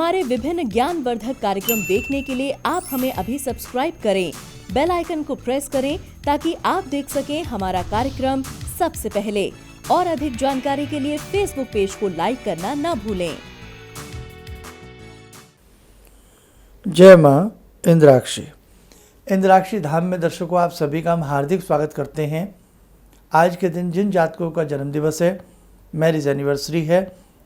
हमारे विभिन्न ज्ञानवर्धक कार्यक्रम देखने के लिए आप हमें अभी सब्सक्राइब करें, बेल आइकन को प्रेस करें ताकि आप देख सकें हमारा कार्यक्रम सबसे पहले। और अधिक जानकारी के लिए फेसबुक पेज को लाइक करना न भूलें। जय मां इंद्राक्षी। इंद्राक्षी धाम में दर्शकों आप सभी का हम हार्दिक स्वागत करते हैं। आज के दिन जिन जातकों का जन्मदिवस है, मैरिज एनिवर्सरी है,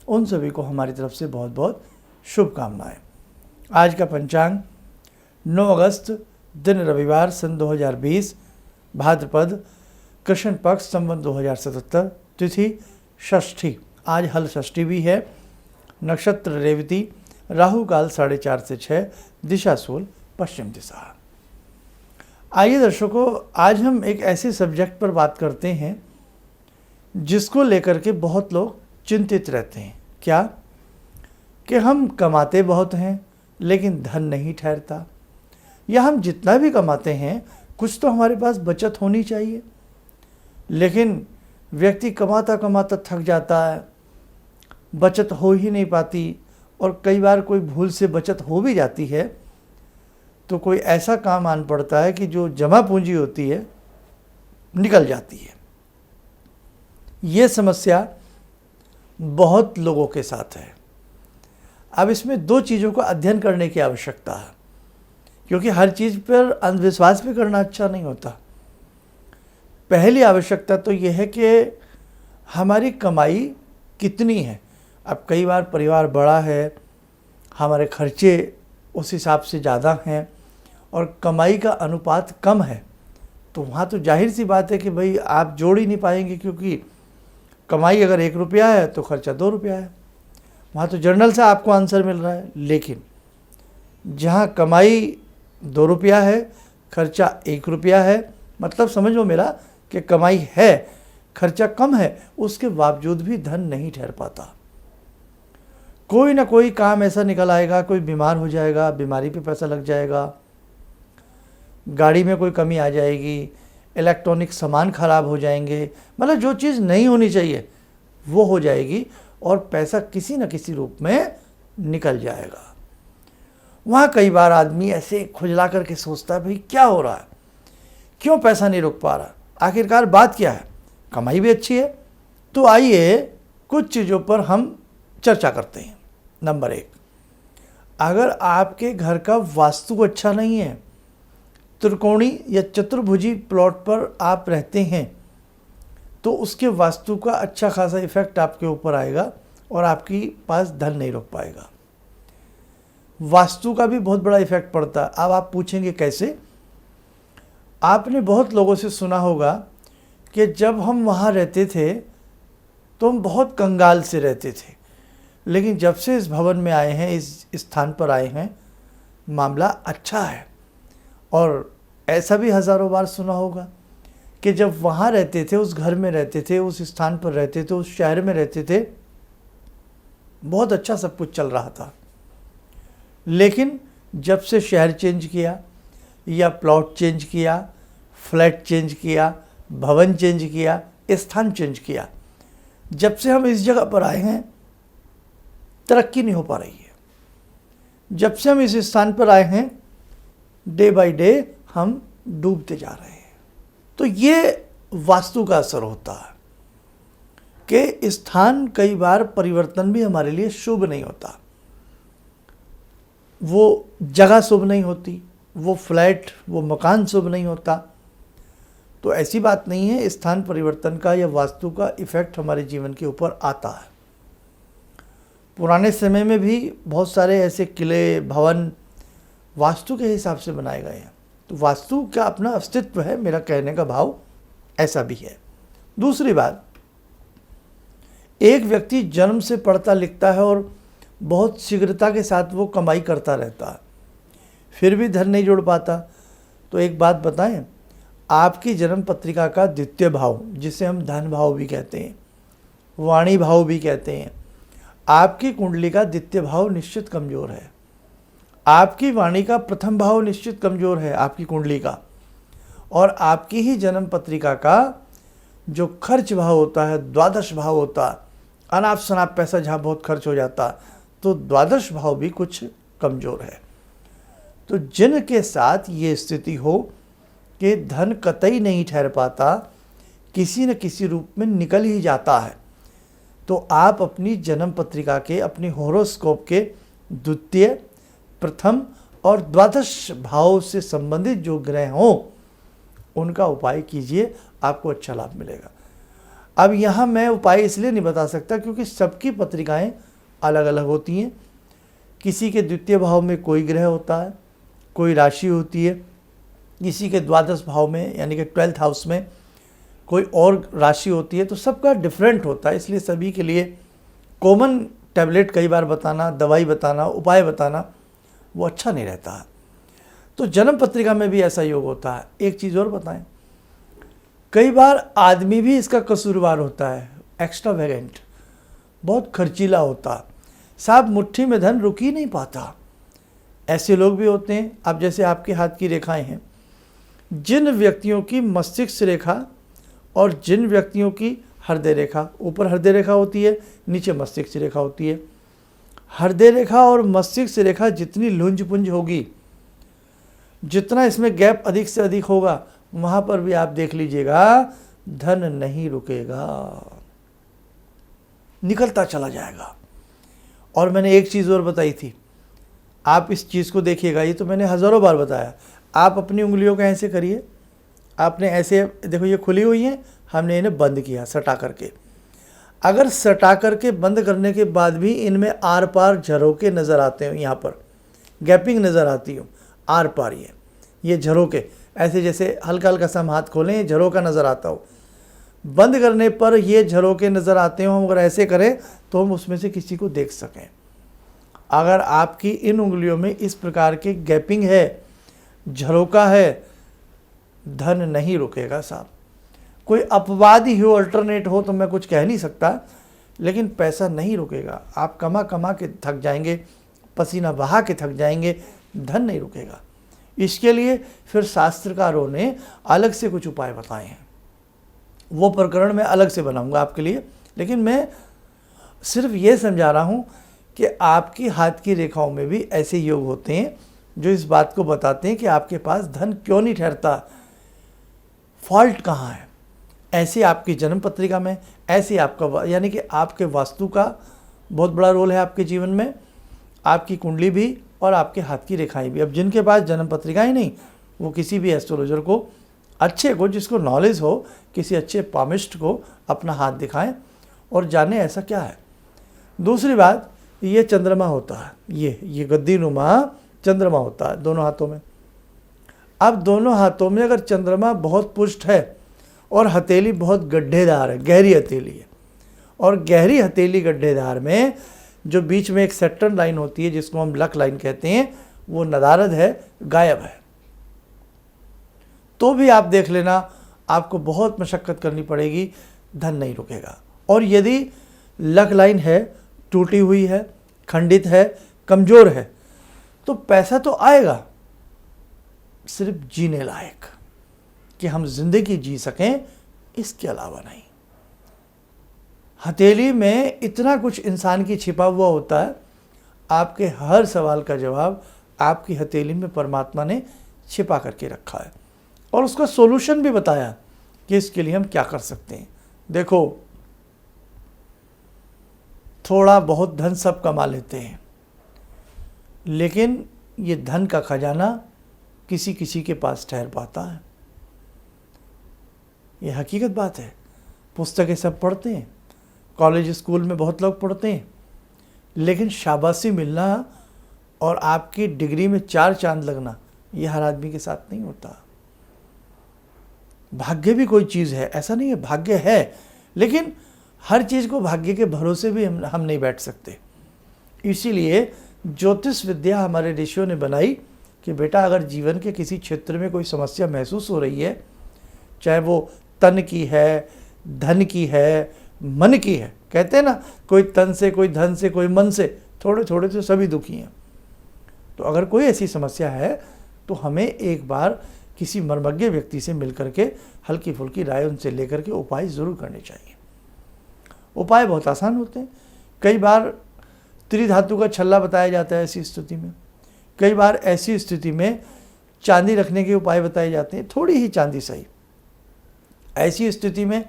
उन सभी को हमारी तरफ से बहुत बहुत शुभकामनाएं। आज का पंचांग 9 अगस्त दिन रविवार सन 2020 भाद्रपद कृष्ण पक्ष संवत 2077 तिथि षष्ठी। आज हल षष्ठी भी है। नक्षत्र रेवती, राहु काल 4:30 से 6, दिशा सूल पश्चिम दिशा। आइए दर्शकों, आज हम एक ऐसे सब्जेक्ट पर बात करते हैं जिसको लेकर के बहुत लोग चिंतित रहते हैं। क्या कि हम कमाते बहुत हैं लेकिन धन नहीं ठहरता, या हम जितना भी कमाते हैं कुछ तो हमारे पास बचत होनी चाहिए, लेकिन व्यक्ति कमाता कमाता थक जाता है, बचत हो ही नहीं पाती, और कई बार कोई भूल से बचत हो भी जाती है तो कोई ऐसा काम आन पड़ता है कि जो जमा पूंजी होती है निकल जाती है। ये समस्या बहुत लोगों के साथ है। अब इसमें दो चीज़ों का अध्ययन करने की आवश्यकता है, क्योंकि हर चीज़ पर अंधविश्वास भी करना अच्छा नहीं होता। पहली आवश्यकता तो यह है कि हमारी कमाई कितनी है। अब कई बार परिवार बड़ा है, हमारे खर्चे उस हिसाब से ज़्यादा हैं और कमाई का अनुपात कम है, तो वहाँ तो जाहिर सी बात है कि भाई आप जोड़ ही नहीं पाएंगे, क्योंकि कमाई अगर 1 रुपया है तो खर्चा 2 रुपया है। वहाँ तो जर्नल से आपको आंसर मिल रहा है। लेकिन जहाँ कमाई 2 रुपया है, खर्चा 1 रुपया है, मतलब समझो मेरा कि कमाई है, खर्चा कम है, उसके बावजूद भी धन नहीं ठहर पाता। कोई ना कोई काम ऐसा निकल आएगा, कोई बीमार हो जाएगा, बीमारी पे पैसा लग जाएगा, गाड़ी में कोई कमी आ जाएगी, इलेक्ट्रॉनिक सामान खराब हो जाएंगे, मतलब जो चीज़ नहीं होनी चाहिए वो हो जाएगी और पैसा किसी न किसी रूप में निकल जाएगा। वहाँ कई बार आदमी ऐसे खुजला करके सोचता है भाई क्या हो रहा है, क्यों पैसा नहीं रुक पा रहा, आखिरकार बात क्या है। कमाई भी अच्छी है। तो आइए कुछ चीज़ों पर हम चर्चा करते हैं। नंबर 1, अगर आपके घर का वास्तु अच्छा नहीं है, त्रिकोणी या चतुर्भुजी प्लॉट पर आप रहते हैं, तो उसके वास्तु का अच्छा खासा इफेक्ट आपके ऊपर आएगा और आपकी पास धन नहीं रुक पाएगा। वास्तु का भी बहुत बड़ा इफेक्ट पड़ता है। अब आप पूछेंगे कैसे। आपने बहुत लोगों से सुना होगा कि जब हम वहाँ रहते थे तो हम बहुत कंगाल से रहते थे, लेकिन जब से इस भवन में आए हैं, इस स्थान पर आए हैं, मामला अच्छा है। और ऐसा भी हज़ारों बार सुना होगा कि जब वहाँ रहते थे, उस घर में रहते थे, उस स्थान पर रहते थे, उस शहर में रहते थे, बहुत अच्छा सब कुछ चल रहा था। लेकिन जब से शहर चेंज किया या प्लॉट चेंज किया, फ्लैट चेंज किया, भवन चेंज किया, स्थान चेंज किया, जब से हम इस जगह पर आए हैं तरक्की नहीं हो पा रही है। जब से हम इस स्थान पर आए हैं डे बाय डे हम डूबते जा रहे हैं। तो ये वास्तु का असर होता है कि स्थान कई बार परिवर्तन भी हमारे लिए शुभ नहीं होता। वो जगह शुभ नहीं होती, वो फ्लैट, वो मकान शुभ नहीं होता। तो ऐसी बात नहीं है, स्थान परिवर्तन का या वास्तु का इफेक्ट हमारे जीवन के ऊपर आता है। पुराने समय में भी बहुत सारे ऐसे किले, भवन वास्तु के हिसाब से बनाए गए हैं। तो वास्तु का अपना अस्तित्व है, मेरा कहने का भाव ऐसा भी है। दूसरी बात, एक व्यक्ति जन्म से पढ़ता लिखता है और बहुत शीघ्रता के साथ वो कमाई करता रहता है, फिर भी धन नहीं जोड़ पाता। तो एक बात बताएं, आपकी जन्म पत्रिका का द्वितीय भाव, जिसे हम धन भाव भी कहते हैं, वाणी भाव भी कहते हैं, आपकी कुंडली का द्वितीय भाव निश्चित कमज़ोर है। आपकी वाणी का प्रथम भाव निश्चित कमज़ोर है आपकी कुंडली का, और आपकी ही जन्म पत्रिका का जो खर्च भाव होता है, द्वादश भाव होता है, अनाप शनाप पैसा जहाँ बहुत खर्च हो जाता, तो द्वादश भाव भी कुछ कमज़ोर है। तो जिनके साथ ये स्थिति हो कि धन कतई नहीं ठहर पाता, किसी न किसी रूप में निकल ही जाता है, तो आप अपनी जन्म पत्रिका के, अपनी होरोस्कोप के द्वितीय, प्रथम और द्वादश भाव से संबंधित जो ग्रह हों उनका उपाय कीजिए, आपको अच्छा लाभ मिलेगा। अब यहाँ मैं उपाय इसलिए नहीं बता सकता क्योंकि सबकी पत्रिकाएं अलग अलग होती हैं। किसी के द्वितीय भाव में कोई ग्रह होता है, कोई राशि होती है, किसी के द्वादश भाव में यानी कि 12th हाउस में कोई और राशि होती है, तो सबका डिफरेंट होता है। इसलिए सभी के लिए कॉमन टैबलेट कई बार बताना, दवाई बताना, उपाय बताना वो अच्छा नहीं रहता है। तो जन्म पत्रिका में भी ऐसा योग होता है। एक चीज़ और बताएं, कई बार आदमी भी इसका कसूरवार होता है, एक्स्ट्रावेगेंट, बहुत खर्चीला होता, साहब मुट्ठी में धन रुक ही नहीं पाता। ऐसे लोग भी होते हैं। अब जैसे आपके हाथ की रेखाएं हैं, जिन व्यक्तियों की मस्तिष्क रेखा और जिन व्यक्तियों की हृदय रेखा, ऊपर हृदय रेखा होती है, नीचे मस्तिष्क रेखा होती है, हृदय रेखा और मस्तिष्क रेखा जितनी लुंज पुंज होगी, जितना इसमें गैप अधिक से अधिक होगा, वहाँ पर भी आप देख लीजिएगा धन नहीं रुकेगा, निकलता चला जाएगा। और मैंने एक चीज़ और बताई थी, आप इस चीज़ को देखिएगा, ये तो मैंने हज़ारों बार बताया। आप अपनी उंगलियों का ऐसे करिए, आपने ऐसे, देखो ये खुली हुई हैं, हमने इन्हें बंद किया सटा करके। अगर सटा करके बंद करने के बाद भी इनमें आर पार झरोके नज़र आते हो, यहाँ पर गैपिंग नज़र आती हो आर पार, ये झरोके ऐसे जैसे हल्का हल्का सा हम हाथ खोलें, ये झरोका नज़र आता हो, बंद करने पर ये झरोके नज़र आते हो। हम अगर ऐसे करें तो हम उसमें से किसी को देख सकें। अगर आपकी इन उंगलियों में इस प्रकार के गैपिंग है, झरोका है, धन नहीं रुकेगा साहब। कोई अपवाद ही हो, अल्टरनेट हो तो मैं कुछ कह नहीं सकता, लेकिन पैसा नहीं रुकेगा। आप कमा कमा के थक जाएंगे, पसीना बहा के थक जाएंगे, धन नहीं रुकेगा। इसके लिए फिर शास्त्रकारों ने अलग से कुछ उपाय बताए हैं, वो प्रकरण मैं अलग से बनाऊंगा आपके लिए। लेकिन मैं सिर्फ ये समझा रहा हूँ कि आपकी हाथ की रेखाओं में भी ऐसे योग होते हैं जो इस बात को बताते हैं कि आपके पास धन क्यों नहीं ठहरता, फॉल्ट कहाँ है। ऐसे आपकी जन्म पत्रिका में, ऐसे आपका यानी कि आपके वास्तु का बहुत बड़ा रोल है आपके जीवन में, आपकी कुंडली भी और आपके हाथ की रेखाएं भी। अब जिनके पास जन्म पत्रिकाएं नहीं, वो किसी भी एस्ट्रोलॉजर को, अच्छे को, जिसको नॉलेज हो, किसी अच्छे पामिस्ट को अपना हाथ दिखाएं और जाने ऐसा क्या है। दूसरी बात, ये चंद्रमा होता है, ये गद्दी नुमा चंद्रमा होता है दोनों हाथों में। अब दोनों हाथों में अगर चंद्रमा बहुत पुष्ट है और हथेली बहुत गड्ढेदार है, गहरी हथेली है, और गहरी हथेली गड्ढेदार में जो बीच में एक सेक्टर्न लाइन होती है जिसको हम लक लाइन कहते हैं, वो नदारद है, गायब है, तो भी आप देख लेना आपको बहुत मशक्क़त करनी पड़ेगी, धन नहीं रुकेगा। और यदि लक लाइन है, टूटी हुई है, खंडित है, कमज़ोर है, तो पैसा तो आएगा, सिर्फ जीने लायक, कि हम जिंदगी जी सकें, इसके अलावा नहीं। हथेली में इतना कुछ इंसान की छिपा हुआ होता है, आपके हर सवाल का जवाब आपकी हथेली में परमात्मा ने छिपा करके रखा है, और उसका सॉल्यूशन भी बताया कि इसके लिए हम क्या कर सकते हैं। देखो, थोड़ा बहुत धन सब कमा लेते हैं, लेकिन ये धन का खजाना किसी किसी के पास ठहर पाता है, ये हकीकत बात है। पुस्तकें सब पढ़ते हैं, कॉलेज स्कूल में बहुत लोग पढ़ते हैं, लेकिन शाबाशी मिलना और आपकी डिग्री में 4 चांद लगना, ये हर आदमी के साथ नहीं होता। भाग्य भी कोई चीज़ है, ऐसा नहीं है, भाग्य है, लेकिन हर चीज़ को भाग्य के भरोसे भी हम नहीं बैठ सकते। इसीलिए ज्योतिष विद्या हमारे ऋषियों ने बनाई कि बेटा, अगर जीवन के किसी क्षेत्र में कोई समस्या महसूस हो रही है, चाहे वो तन की है, धन की है, मन की है, कहते हैं ना, कोई तन से, कोई धन से, कोई मन से, थोड़े थोड़े से सभी दुखी हैं। तो अगर कोई ऐसी समस्या है तो हमें एक बार किसी मर्मज्ञ व्यक्ति से मिल करके हल्की फुल्की राय उनसे लेकर के उपाय ज़रूर करने चाहिए। उपाय बहुत आसान होते हैं। कई बार त्रिधातु का छल्ला बताया जाता है ऐसी स्थिति में। कई बार ऐसी स्थिति में चांदी रखने के उपाय बताए जाते हैं, थोड़ी ही चांदी सही। ऐसी स्थिति में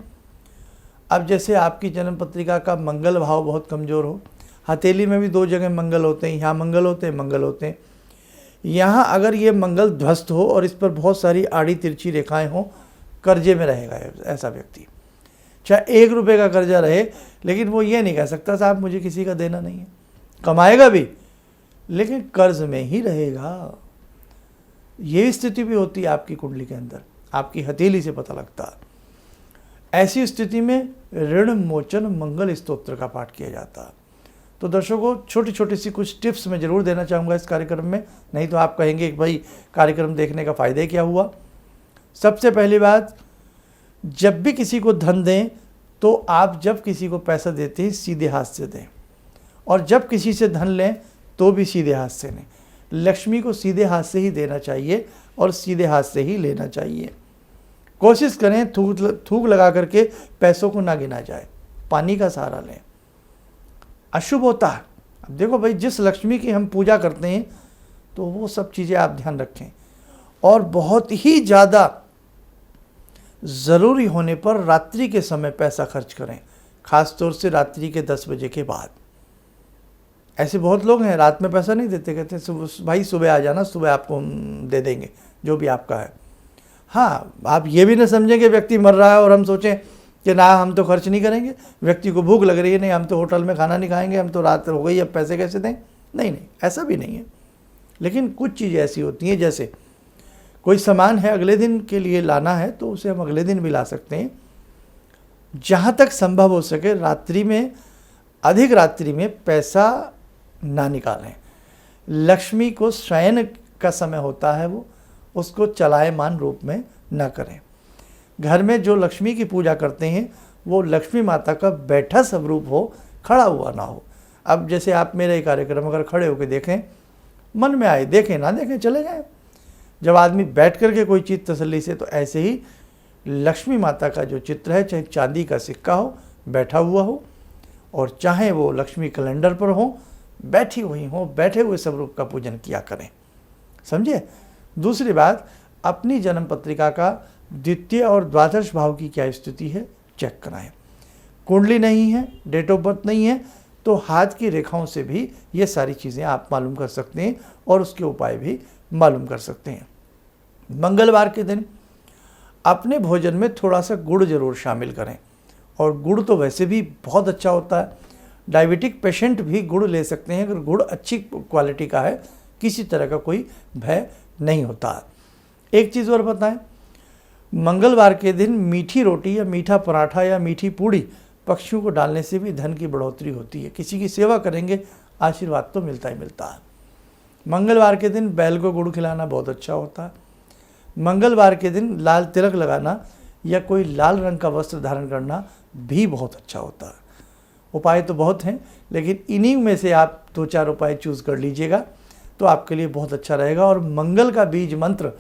अब जैसे आपकी जन्म पत्रिका का मंगल भाव बहुत कमज़ोर हो, हथेली में भी 2 जगह मंगल होते हैं, यहाँ मंगल होते हैं, मंगल होते हैं, यहाँ अगर ये मंगल ध्वस्त हो और इस पर बहुत सारी आड़ी तिरछी रेखाएं हों, कर्जे में रहेगा ऐसा व्यक्ति। चाहे 1 रुपये का कर्जा रहे, लेकिन वो ये नहीं कह सकता साहब मुझे किसी का देना नहीं है, कमाएगा भी लेकिन कर्ज में ही रहेगा। ये स्थिति भी होती है आपकी कुंडली के अंदर, आपकी हथेली से पता लगता है। ऐसी स्थिति में ऋण मोचन मंगल स्तोत्र का पाठ किया जाता है। तो दर्शकों, छोटी छोटी सी कुछ टिप्स मैं ज़रूर देना चाहूँगा इस कार्यक्रम में, नहीं तो आप कहेंगे कि भाई कार्यक्रम देखने का फ़ायदा क्या हुआ। सबसे पहली बात, जब भी किसी को धन दें तो आप जब किसी को पैसा देते हैं सीधे हाथ से दें, और जब किसी से धन लें तो भी सीधे हाथ से लें। लक्ष्मी को सीधे हाथ से ही देना चाहिए और सीधे हाथ से ही लेना चाहिए। कोशिश करें थूक लगा करके पैसों को ना गिना जाए, पानी का सहारा लें, अशुभ होता है। अब देखो भाई, जिस लक्ष्मी की हम पूजा करते हैं तो वो सब चीज़ें आप ध्यान रखें, और बहुत ही ज़्यादा ज़रूरी होने पर रात्रि के समय पैसा खर्च करें, ख़ास तौर से रात्रि के 10 बजे के बाद। ऐसे बहुत लोग हैं रात में पैसा नहीं देते, कहते हैं भाई सुबह आ जाना, सुबह आपको हम दे देंगे जो भी आपका है। हाँ, आप ये भी ना समझें कि व्यक्ति मर रहा है और हम सोचें कि ना हम तो खर्च नहीं करेंगे, व्यक्ति को भूख लग रही है, नहीं हम तो होटल में खाना नहीं खाएंगे, हम तो रात हो गई अब पैसे कैसे दें। नहीं, ऐसा भी नहीं है। लेकिन कुछ चीज़ें ऐसी होती हैं, जैसे कोई सामान है अगले दिन के लिए लाना है तो उसे हम अगले दिन भी ला सकते हैं। जहाँ तक संभव हो सके रात्रि में, अधिक रात्रि में पैसा ना निकालें। लक्ष्मी को शयन का समय होता है, वो उसको चलायमान रूप में न करें। घर में जो लक्ष्मी की पूजा करते हैं वो लक्ष्मी माता का बैठा स्वरूप हो, खड़ा हुआ ना हो। अब जैसे आप मेरे कार्यक्रम अगर खड़े होकर देखें, मन में आए देखें, ना देखें चले जाएं। जब आदमी बैठ करके कोई चीज़ तसल्ली से, तो ऐसे ही लक्ष्मी माता का जो चित्र है, चाहे चांदी का सिक्का हो, बैठा हुआ हो, और चाहे वो लक्ष्मी कैलेंडर पर हो, बैठी हुई हो, बैठे हुए स्वरूप का पूजन किया करें। समझे। दूसरी बात, अपनी जन्म पत्रिका का द्वितीय और द्वादश भाव की क्या स्थिति है चेक कराएं। कुंडली नहीं है, डेट ऑफ बर्थ नहीं है, तो हाथ की रेखाओं से भी ये सारी चीज़ें आप मालूम कर सकते हैं और उसके उपाय भी मालूम कर सकते हैं। मंगलवार के दिन अपने भोजन में थोड़ा सा गुड़ जरूर शामिल करें, और गुड़ तो वैसे भी बहुत अच्छा होता है। डायबिटिक पेशेंट भी गुड़ ले सकते हैं अगर गुड़ अच्छी क्वालिटी का है, किसी तरह का कोई भय नहीं होता। एक चीज़ और बताएं, मंगलवार के दिन मीठी रोटी या मीठा पराठा या मीठी पूड़ी पक्षियों को डालने से भी धन की बढ़ोतरी होती है। किसी की सेवा करेंगे, आशीर्वाद तो मिलता ही मिलता है। मंगलवार के दिन बैल को गुड़ खिलाना बहुत अच्छा होता है। मंगलवार के दिन लाल तिलक लगाना या कोई लाल रंग का वस्त्र धारण करना भी बहुत अच्छा होता है। उपाय तो बहुत हैं, लेकिन इन्हीं में से आप 2-4 उपाय चूज़ कर लीजिएगा तो आपके लिए बहुत अच्छा रहेगा। और मंगल का बीज मंत्र,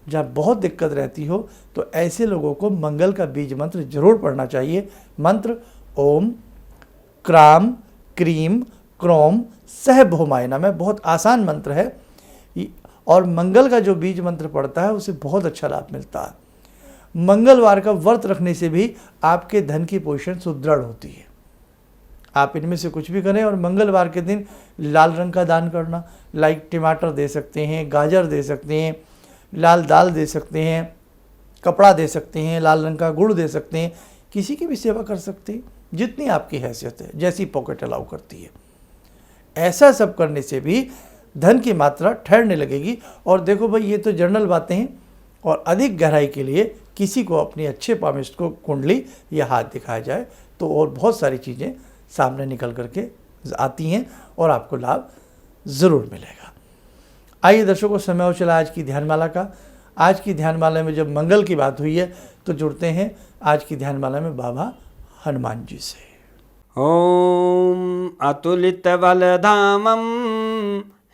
जब बहुत दिक्कत रहती हो तो ऐसे लोगों को मंगल का बीज मंत्र जरूर पढ़ना चाहिए। मंत्र ओम क्राम क्रीम क्रोम सह भौमाय नमः, बहुत आसान मंत्र है, और मंगल का जो बीज मंत्र पढ़ता है उसे बहुत अच्छा लाभ मिलता है। मंगलवार का व्रत रखने से भी आपके धन की पोजीशन सुदृढ़ होती है। आप इनमें से कुछ भी करें, और मंगलवार के दिन लाल रंग का दान करना, लाइक टमाटर दे सकते हैं, गाजर दे सकते हैं, लाल दाल दे सकते हैं, कपड़ा दे सकते हैं, लाल रंग का गुड़ दे सकते हैं, किसी की भी सेवा कर सकते हैं जितनी आपकी हैसियत है, जैसी पॉकेट अलाउ करती है। ऐसा सब करने से भी धन की मात्रा ठहरने लगेगी। और देखो भाई, ये तो जनरल बातें हैं, और अधिक गहराई के लिए किसी को अपनी अच्छे पामिस्ट को कुंडली या हाथ दिखाया जाए तो और बहुत सारी चीज़ें सामने निकल करके आती हैं और आपको लाभ ज़रूर मिलेगा। आइए दर्शकों, समय हो चला आज की ध्यानमाला का। आज की ध्यानमाला में जब मंगल की बात हुई है तो जुड़ते हैं आज की ध्यानमाला में बाबा हनुमान जी से। ओम अतुलित बलधामं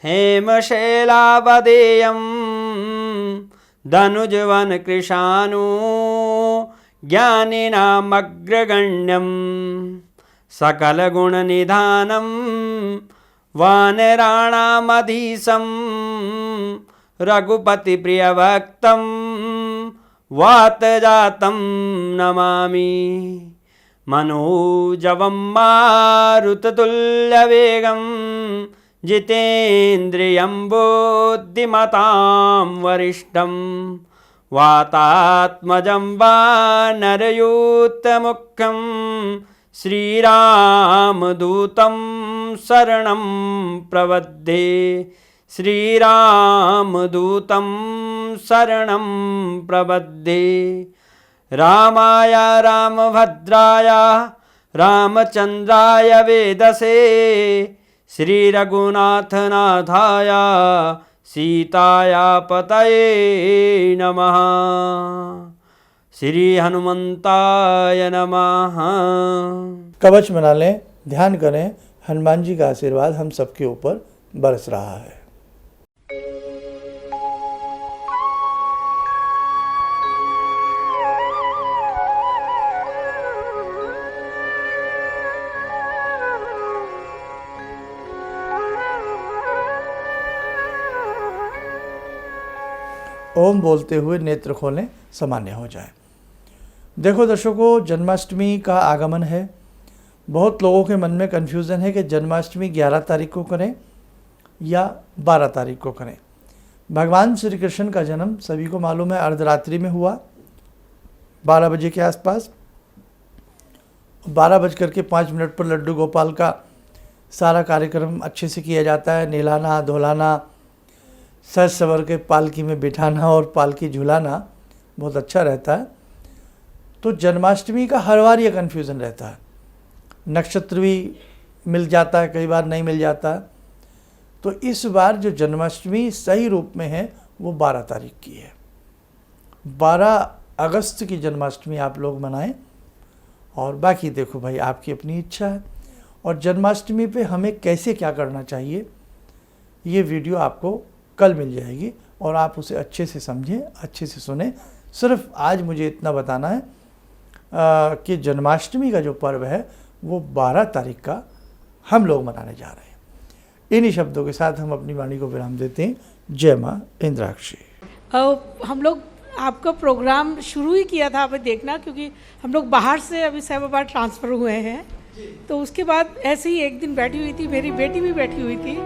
हेमशैलावदेयं धनुजवन कृशानु ज्ञानिनामग्रगण्यं सकलगुणनिधानं वानराणामधीशं रघुपतिप्रियभक्तं वातजातं नमामि मनोजवं मारुततुल्यवेगं जितेन्द्रियं बुद्धिमतां वरिष्ठं वातात्मजं वानरयूथमुख्यं श्रीरामदूतं शरणं प्रपद्ये श्रीरामदूतं शरणं प्रपद्ये रामाय रामभद्राय रामचन्द्राय वेदसे श्रीरघुनाथनाथाय सीताया पतये नमः श्री हनुमंताय नमः। कवच बना लें, ध्यान करें, हनुमान जी का आशीर्वाद हम सबके ऊपर बरस रहा है। ओम बोलते हुए नेत्र खोलें, सामान्य हो जाए। देखो दर्शकों, जन्माष्टमी का आगमन है। बहुत लोगों के मन में कन्फ्यूज़न है कि जन्माष्टमी 11 तारीख को करें या 12 तारीख को करें। भगवान श्री कृष्ण का जन्म सभी को मालूम है अर्धरात्रि में हुआ, 12 बजे के आसपास। 12:05 पर लड्डू गोपाल का सारा कार्यक्रम अच्छे से किया जाता है। नहलाना धुलाना, सज सवर के पालकी में बिठाना और पालकी झुलाना बहुत अच्छा रहता है। तो जन्माष्टमी का हर बार ये कन्फ्यूज़न रहता है, नक्षत्र भी मिल जाता है, कई बार नहीं मिल जाता। तो इस बार जो जन्माष्टमी सही रूप में है वो 12 तारीख की है। 12 अगस्त की जन्माष्टमी आप लोग मनाएं, और बाकी देखो भाई आपकी अपनी इच्छा है। और जन्माष्टमी पे हमें कैसे क्या करना चाहिए ये वीडियो आपको कल मिल जाएगी, और आप उसे अच्छे से समझें, अच्छे से सुने। सिर्फ आज मुझे इतना बताना है कि जन्माष्टमी का जो पर्व है वो 12 तारीख का हम लोग मनाने जा रहे हैं। इन्हीं शब्दों के साथ हम अपनी वाणी को विराम देते हैं। जय माँ इंद्राक्षी। हम लोग आपका प्रोग्राम शुरू ही किया था, आप देखना, क्योंकि हम लोग बाहर से अभी साहिबाबाद ट्रांसफ़र हुए हैं। तो उसके बाद ऐसे ही एक दिन बैठी हुई थी, मेरी बेटी भी बैठी हुई थी।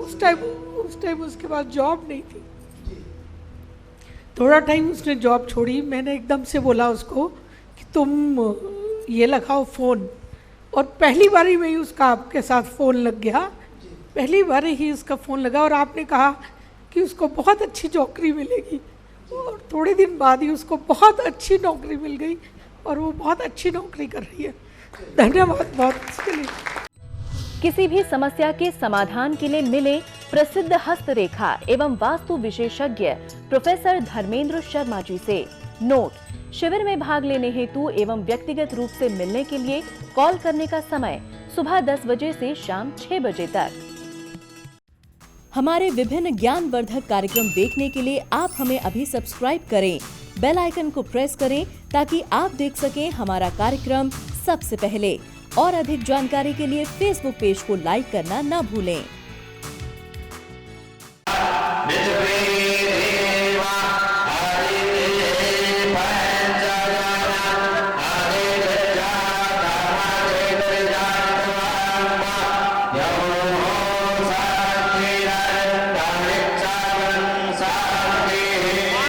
उस टाइम उसके बाद जॉब नहीं थी। थोड़ा टाइम उसने जॉब छोड़ी। मैंने एकदम से बोला उसको कि तुम ये लगाओ फ़ोन, और पहली बार ही में ही उसका आपके साथ फ़ोन लग गया। पहली बार ही उसका फ़ोन लगा, और आपने कहा कि उसको बहुत अच्छी नौकरी मिलेगी, और थोड़े दिन बाद ही उसको बहुत अच्छी नौकरी मिल गई, और वो बहुत अच्छी नौकरी कर रही है। धन्यवाद बहुत इसके लिए। किसी भी समस्या के समाधान के लिए मिले प्रसिद्ध हस्तरेखा एवं वास्तु विशेषज्ञ प्रोफेसर धर्मेंद्र शर्मा जी से। नोट: शिविर में भाग लेने हेतु एवं व्यक्तिगत रूप से मिलने के लिए कॉल करने का समय सुबह 10 बजे से शाम 6 बजे तक। हमारे विभिन्न ज्ञानवर्धक कार्यक्रम देखने के लिए आप हमें अभी सब्सक्राइब करें, बेल आइकन को प्रेस करें ताकि आप देख सकें हमारा कार्यक्रम सबसे पहले। और अधिक जानकारी के लिए फेसबुक पेज को लाइक करना न भूलें।